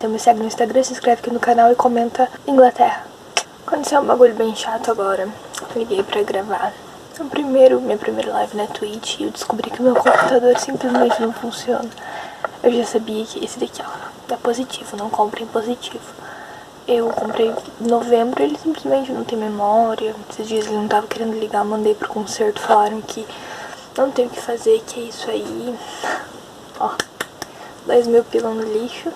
Então me segue no Instagram, se inscreve aqui no canal e comenta Inglaterra. Aconteceu um bagulho bem chato agora. Liguei pra gravar minha primeira live na Twitch e eu descobri que o meu computador simplesmente não funciona. Eu já sabia que esse daqui, ó, é positivo, não comprem positivo. Eu comprei em novembro, ele simplesmente não tem memória. Esses dias ele não tava querendo ligar, mandei pro conserto, falaram que não tem o que fazer, que é isso aí. Ó, 2.000 pila no lixo.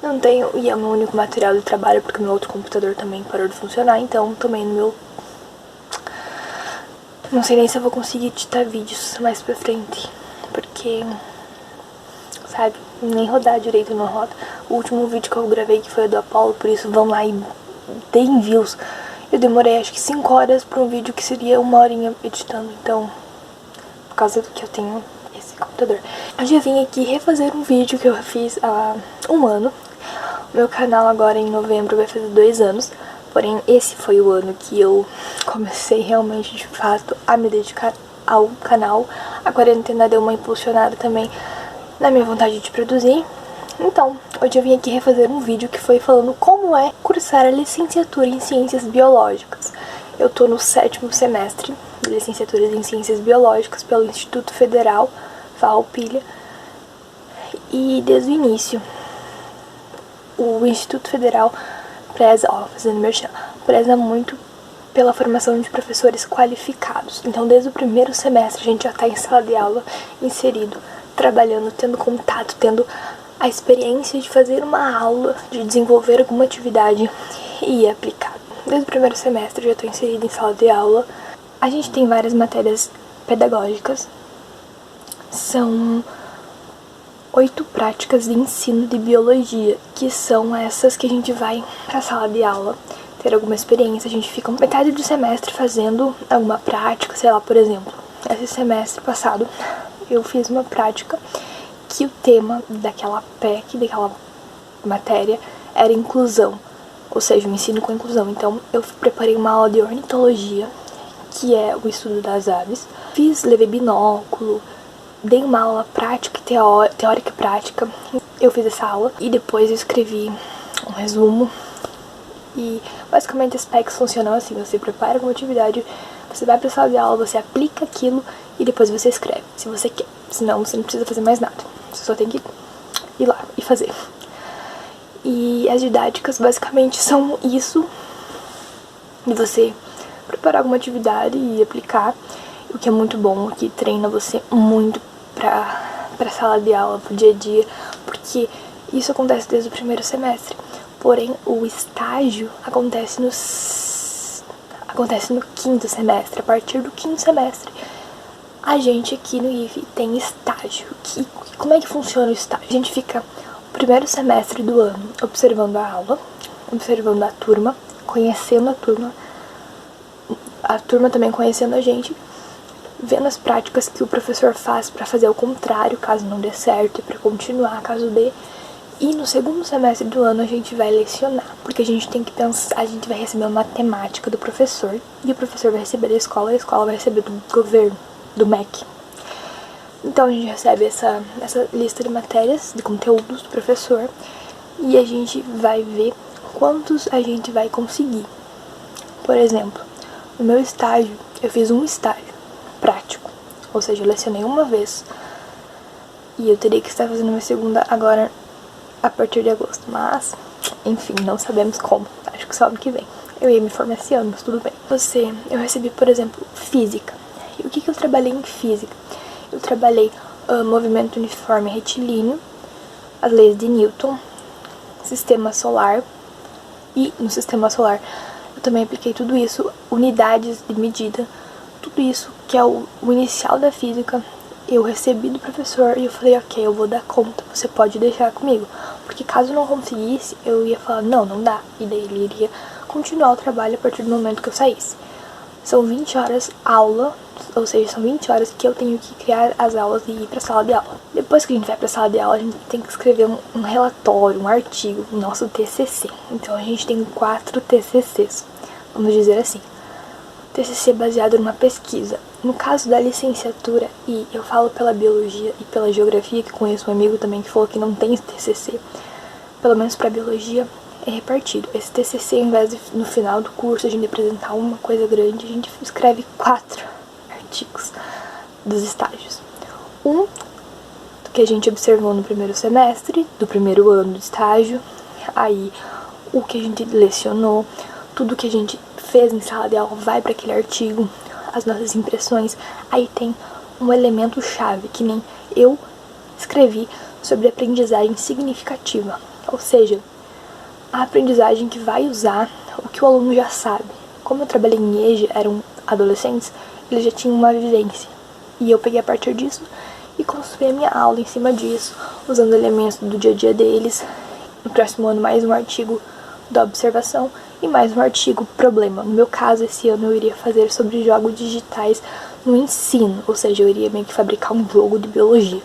Não tenho, e é o meu único material de trabalho, porque meu outro computador também parou de funcionar, então também no meu... Não sei nem se eu vou conseguir editar vídeos mais pra frente, porque, sabe, nem rodar direito não roda. O último vídeo que eu gravei, que foi o do Apollo, por isso vão lá e deem views. Eu demorei acho que 5 horas pra um vídeo que seria 1 horinha editando, então, por causa do que eu tenho esse computador. Eu já vim aqui refazer um vídeo que eu fiz há 1 ano. Meu canal agora em novembro vai fazer 2 anos. Porém, esse foi o ano que eu comecei realmente, de fato, a me dedicar ao canal. A quarentena deu uma impulsionada também na minha vontade de produzir. Então, hoje eu vim aqui refazer um vídeo que foi falando como é cursar a licenciatura em Ciências Biológicas. Eu tô no 7º semestre de licenciatura em Ciências Biológicas pelo Instituto Federal Farroupilha. E desde o início, o Instituto Federal preza muito pela formação de professores qualificados. Então, desde o 1º semestre, a gente já está em sala de aula, inserido, trabalhando, tendo contato, tendo a experiência de fazer uma aula, de desenvolver alguma atividade e aplicar. Desde o 1º semestre, eu já estou inserida em sala de aula. A gente tem várias matérias pedagógicas. São 8 práticas de ensino de biologia, que são essas que a gente vai pra sala de aula ter alguma experiência. A gente fica metade do semestre fazendo alguma prática, sei lá, por exemplo, esse semestre passado eu fiz uma prática que o tema daquela PEC, daquela matéria, era inclusão, ou seja, o ensino com inclusão. Então eu preparei uma aula de ornitologia, que é o estudo das aves, levei binóculo, dei uma aula prática, teórica e prática. Eu fiz essa aula e depois eu escrevi um resumo. E basicamente as PECs funcionam assim: você prepara uma atividade, você vai pra sala de aula, você aplica aquilo e depois você escreve, se você quer. Senão você não precisa fazer mais nada, você só tem que ir lá e fazer. E as didáticas basicamente são isso, de você preparar alguma atividade e aplicar, o que é muito bom, o que treina você muito pra sala de aula, pro dia a dia, porque isso acontece desde o 1º semestre. Porém, o estágio acontece no 5º semestre. A partir do 5º semestre, a gente aqui no IF tem estágio. Como é que funciona o estágio? A gente fica o 1º semestre do ano observando a aula, observando a turma, conhecendo a turma também conhecendo a gente, vendo as práticas que o professor faz para fazer o contrário, caso não dê certo, e para continuar, caso dê. E no 2º semestre do ano a gente vai lecionar, porque a gente tem que pensar, a gente vai receber uma matemática do professor, e o professor vai receber da escola, e a escola vai receber do governo, do MEC. Então a gente recebe essa lista de matérias, de conteúdos do professor, e a gente vai ver quantos a gente vai conseguir. Por exemplo, no meu estágio, eu fiz um estágio prático, ou seja, eu lecionei uma vez e eu teria que estar fazendo minha segunda agora a partir de agosto, mas enfim, não sabemos como, acho que só ano que vem. Eu ia me formar esse ano, mas tudo bem. Eu recebi, por exemplo, física. E o que eu trabalhei em física? Eu trabalhei movimento uniforme retilíneo, as leis de Newton, sistema solar, e no sistema solar eu também apliquei tudo isso, unidades de medida, tudo isso que é o inicial da física. Eu recebi do professor e eu falei, ok, eu vou dar conta, você pode deixar comigo. Porque caso eu não conseguisse, eu ia falar, não dá. E daí ele iria continuar o trabalho a partir do momento que eu saísse. São 20 horas aula, ou seja, são 20 horas que eu tenho que criar as aulas e ir pra sala de aula. Depois que a gente vai pra sala de aula, a gente tem que escrever um relatório, um artigo, o nosso TCC. Então a gente tem 4 TCCs, vamos dizer assim. TCC baseado numa pesquisa. No caso da licenciatura, e eu falo pela biologia e pela geografia, que conheço um amigo também que falou que não tem TCC, pelo menos para biologia, é repartido. Esse TCC, ao invés de no final do curso a gente apresentar uma coisa grande, a gente escreve 4 artigos dos estágios. Um que a gente observou no primeiro semestre, do primeiro ano do estágio, aí o que a gente lecionou, tudo que a gente fez em sala de aula vai para aquele artigo, as nossas impressões. Aí tem um elemento chave, que nem eu escrevi sobre aprendizagem significativa, ou seja, a aprendizagem que vai usar o que o aluno já sabe. Como eu trabalhei em EJA, eram adolescentes, eles já tinham uma vivência, e eu peguei a partir disso e construí a minha aula em cima disso, usando elementos do dia a dia deles. No próximo ano, mais um artigo da observação e mais um artigo problema. No meu caso, esse ano eu iria fazer sobre jogos digitais no ensino, ou seja, eu iria meio que fabricar um jogo de biologia.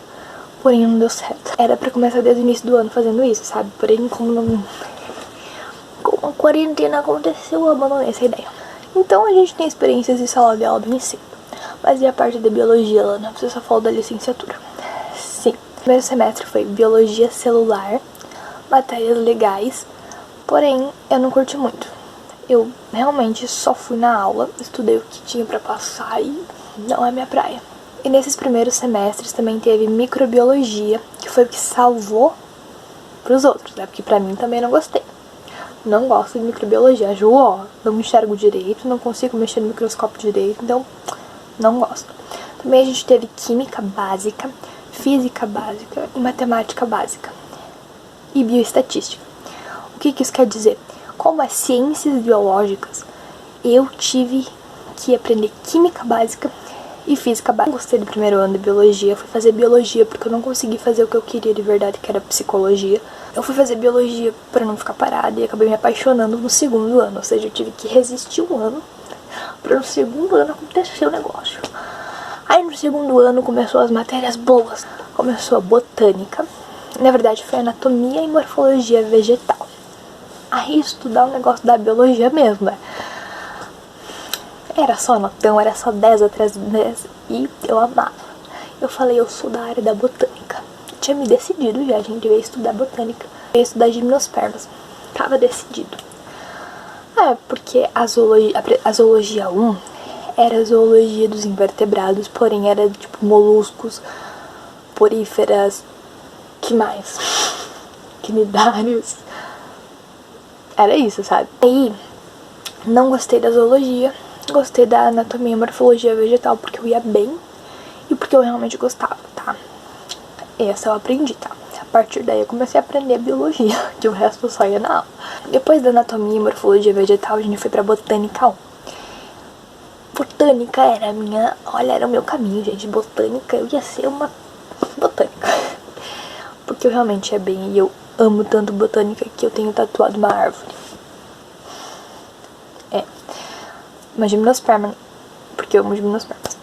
Porém, não deu certo. Era pra começar desde o início do ano fazendo isso, sabe? Porém, como a quarentena aconteceu, eu abandonei essa ideia. Então, a gente tem experiências de sala de aula bem cedo. Mas e a parte da biologia, Lana? Você só falou da licenciatura. Sim. O primeiro semestre foi biologia celular, matérias legais, porém eu não curti muito. Eu realmente só fui na aula, estudei o que tinha pra passar e não é minha praia. E nesses primeiros semestres também teve microbiologia, que foi o que salvou pros outros, né? Porque pra mim também não gostei. Não gosto de microbiologia, acho, não enxergo direito, não consigo mexer no microscópio direito, então não gosto. Também a gente teve química básica, física básica e matemática básica. E bioestatística. O que isso quer dizer? Como é ciências biológicas, eu tive que aprender química básica e física básica. Eu gostei do primeiro ano de biologia, fui fazer biologia porque eu não consegui fazer o que eu queria de verdade, que era psicologia. Eu fui fazer biologia para não ficar parada e acabei me apaixonando no segundo ano, ou seja, eu tive que resistir um ano para no segundo ano acontecer o negócio. Aí no segundo ano começou as matérias boas, começou a botânica, na verdade foi anatomia e morfologia vegetal. Aí estudar um negócio da biologia mesmo, né? Era só notão, era só 10 atrás de 10 e eu amava. Eu falei, eu sou da área da botânica. Tinha me decidido já, a gente veio estudar botânica, veio estudar gimnospermas. Tava decidido. Porque a zoologia 1 era a zoologia dos invertebrados, porém era tipo moluscos, poríferas, que mais? Quinidários. Era isso, sabe? Aí, não gostei da zoologia, gostei da anatomia e morfologia vegetal porque eu ia bem e porque eu realmente gostava, tá? Essa eu aprendi, tá? A partir daí eu comecei a aprender biologia, que o resto eu só ia na aula. Depois da anatomia e morfologia vegetal, a gente foi pra botânica 1. Botânica era era o meu caminho, gente. Botânica, eu ia ser uma botânica. Porque eu realmente ia bem e eu amo tanto botânica que eu tenho tatuado uma árvore. Uma gimnosperma, porque eu amo gimnospermas.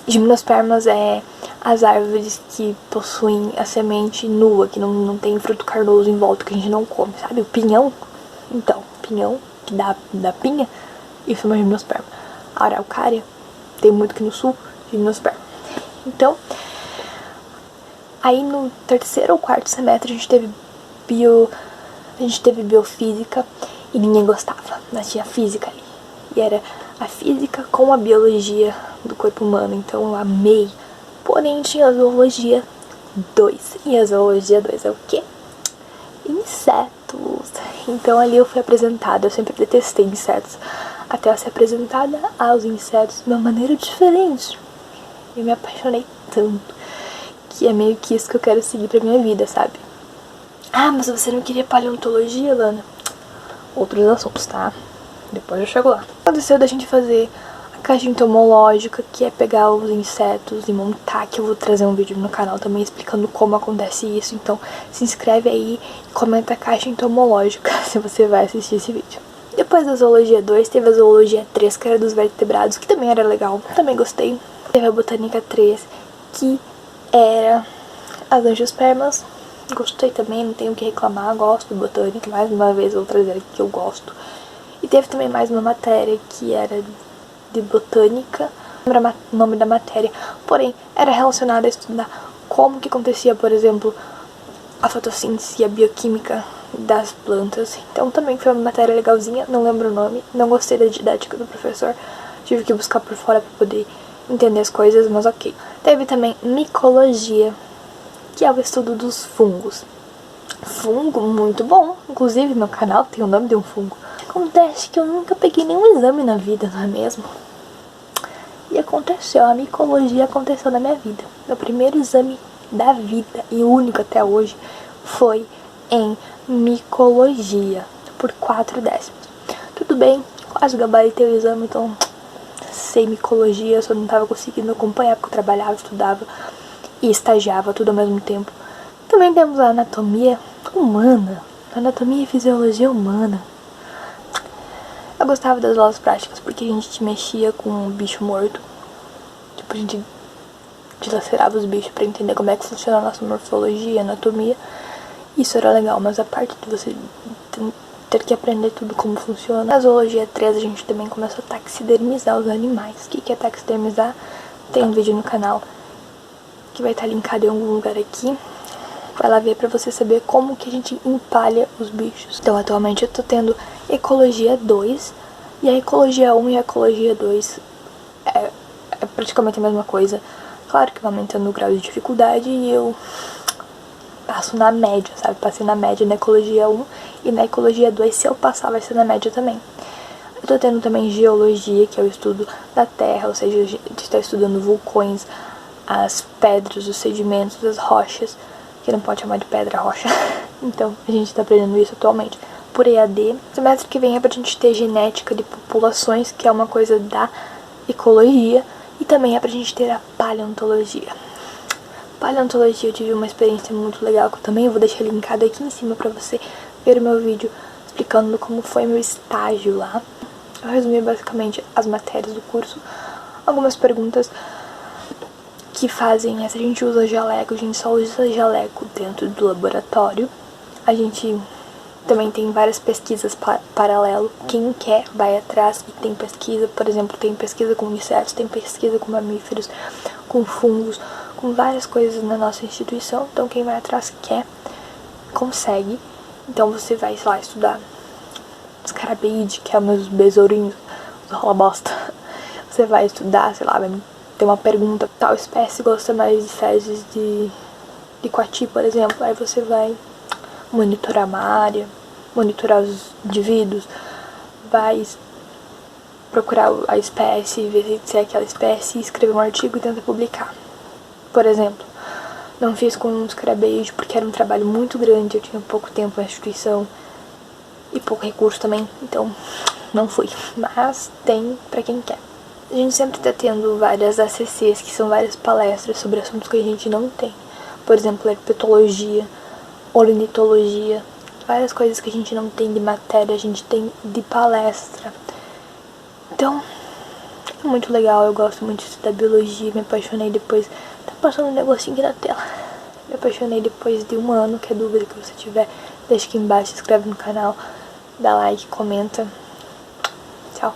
Gimnospermas é as árvores que possuem a semente nua, que não tem fruto carnoso em volta, que a gente não come, sabe? O pinhão, então, pinhão que dá pinha, isso é uma gimnosperma. A araucária, tem muito aqui no sul, gimnosperma. Então, aí no terceiro ou quarto semestre a gente teve biofísica e ninguém gostava, mas tinha física ali. E era a física com a biologia do corpo humano, então eu amei. Porém, tinha a zoologia 2. E a zoologia 2 é o quê? Insetos. Então ali eu fui apresentada, eu sempre detestei insetos, até eu ser apresentada aos insetos de uma maneira diferente. Eu me apaixonei tanto, que é meio que isso que eu quero seguir pra minha vida, sabe? Ah, mas você não queria paleontologia, Lana? Outros assuntos, tá? Depois eu chego lá. Aconteceu da gente fazer a caixa entomológica, que é pegar os insetos e montar, que eu vou trazer um vídeo no canal também explicando como acontece isso. Então se inscreve aí e comenta a caixa entomológica se você vai assistir esse vídeo. Depois da zoologia 2, teve a zoologia 3, que era dos vertebrados, que também era legal, também gostei. Teve a botânica 3, que era as angiospermas. Gostei também, não tenho o que reclamar, gosto de botânica, mais uma vez eu vou trazer aqui que eu gosto. E teve também mais uma matéria que era de botânica, não lembro o nome da matéria, porém era relacionada a estudar como que acontecia, por exemplo, a fotossíntese e a bioquímica das plantas. Então também foi uma matéria legalzinha, não lembro o nome, não gostei da didática do professor, tive que buscar por fora pra poder entender as coisas, mas ok. Teve também micologia, que é o estudo dos fungos. Fungo muito bom, inclusive meu canal tem o nome de um fungo. Acontece que eu nunca peguei nenhum exame na vida, não é mesmo? E aconteceu, a micologia aconteceu na minha vida. Meu primeiro exame da vida, e único até hoje, foi em micologia, por 4 décimos. Tudo bem, quase gabaritei o exame, então sei micologia, só não tava conseguindo acompanhar porque eu trabalhava, estudava e estagiava tudo ao mesmo tempo. Também temos a anatomia humana, anatomia e fisiologia humana. Eu gostava das aulas práticas porque a gente mexia com um bicho morto. Tipo, a gente dilacerava os bichos pra entender como é que funciona a nossa morfologia, anatomia. Isso era legal, mas a parte de você ter que aprender tudo como funciona. Na zoologia 3 a gente também começou a taxidermizar os animais. O que é taxidermizar? Tem um vídeo no canal que vai estar linkado em algum lugar aqui. Vai lá ver pra você saber como que a gente empalha os bichos. Então atualmente eu tô tendo ecologia 2. E a ecologia 1 e a ecologia 2 é praticamente a mesma coisa. Claro que vai aumentando o grau de dificuldade e eu passo na média, sabe? Passei na média na ecologia 1 e na ecologia 2, se eu passar, vai ser na média também. Eu tô tendo também geologia, que é o estudo da terra, ou seja, a gente tá estudando vulcões, as pedras, os sedimentos, as rochas, que não pode chamar de pedra rocha. Então, a gente tá aprendendo isso atualmente por EAD. Semestre que vem é pra gente ter genética de populações, que é uma coisa da ecologia, e também é pra gente ter a paleontologia. Paleontologia eu tive uma experiência muito legal, que eu também vou deixar linkado aqui em cima pra você ver o meu vídeo explicando como foi meu estágio lá. Eu resumi basicamente as matérias do curso, algumas perguntas que fazem, se a gente usa jaleco, a gente só usa jaleco dentro do laboratório. A gente também tem várias pesquisas paralelo. Quem quer vai atrás e tem pesquisa, por exemplo, tem pesquisa com insetos, tem pesquisa com mamíferos, com fungos, com várias coisas na nossa instituição. Então quem vai atrás quer, consegue. Então você vai, sei lá, estudar escarabeide, que é meus besourinhos, os rola-bosta. Você vai estudar, sei lá, vai ter uma pergunta, tal espécie gosta mais de fezes de coati, por exemplo. Aí você vai monitorar uma área, monitorar os indivíduos, vai procurar a espécie, ver se é aquela espécie, escrever um artigo e tentar publicar. Por exemplo, não fiz com um escarabeide porque era um trabalho muito grande, eu tinha pouco tempo na instituição e pouco recurso também, então não fui. Mas tem pra quem quer. A gente sempre tá tendo várias ACCs, que são várias palestras sobre assuntos que a gente não tem. Por exemplo, herpetologia, ornitologia, várias coisas que a gente não tem de matéria, a gente tem de palestra. Então, é muito legal, eu gosto muito de estudar biologia, me apaixonei depois. Tá passando um negocinho aqui na tela. Me apaixonei depois de 1 ano, que é dúvida que você tiver, deixa aqui embaixo, se inscreve no canal, dá like, comenta. Tchau.